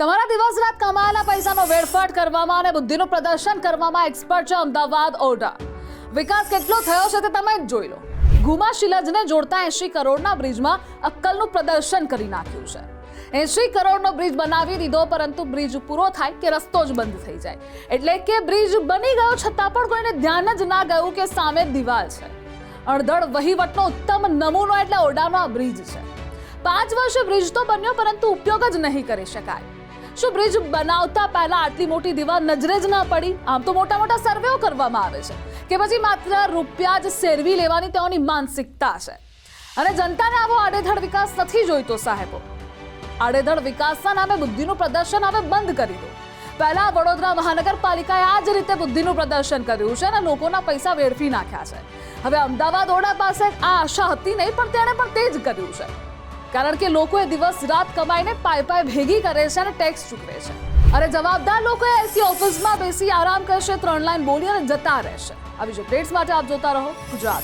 તમારા દિવસ રાત કમાયેલા પૈસાનો વેડફાટ કરવામાં અને બુદ્ધિનું પ્રદર્શન કરવામાં એક્સપર્ટ છે અમદાવાદ ઓરડા. વિકાસ કેટલો થયો છે તે તમે જ જોઈ લો. ગુમા શિલજને જોડતા 80 કરોડના બ્રિજમાં અક્કલનું પ્રદર્શન કરી નાખ્યું છે. 80 કરોડનો બ્રિજ બનાવી દીધો, પરંતુ બ્રિજ પૂરો થાય કે રસ્તો જ બંધ થઈ જાય. એટલે કે બ્રિજ બની ગયો છતાં પણ કોઈને ધ્યાન જ ના ગયું કે સામે દિવાલ છે. અડધડ વહીવટનો ઉત્તમ નમૂનો એટલે ઓરડાનો આ બ્રિજ છે. 5 વર્ષે બ્રિજ તો બન્યો, પરંતુ ઉપયોગ જ નહીં કરી શકાય. શું બ્રિજ બનાવતા પહેલા આટલી મોટી દીવાલ નજરે જ ના પડી? આમ તો મોટા મોટા સર્વેઓ કરવામાં આવે છે કે પછી માત્ર રૂપિયા જ સેરવી લેવાની તેઓની માનસિકતા છે. અને જનતાને આવો આડેધડ વિકાસ નથી જોઈતો સાહેબો. આડેધડ વિકાસના નામે બુદ્ધિનું પ્રદર્શન હવે બંધ કરી દો. પહેલા વડોદરા મહાનગરપાલિકાએ આ જ રીતે બુદ્ધિનું પ્રદર્શન કર્યું છે અને લોકોના પૈસા વેડફી નાખ્યા છે. હવે અમદાવાદ ઓરડા પાસે આ આશા હતી નહીં, પણ તેણે પણ તે જ કર્યું છે. કારણ કે લોકોએ દિવસ રાત કમાઈને પાય ભેગી કરે છે અને ટેક્સ ચૂકવે છે. અને જવાબદાર લોકોએ એસી ઓફિસમાં બેસી આરામ કરશે, 3 લાઈન બોલી અને જતા રહેશે. આવી જ અપડેટ્સ માટે આપ જોતા રહો ગુજરાત.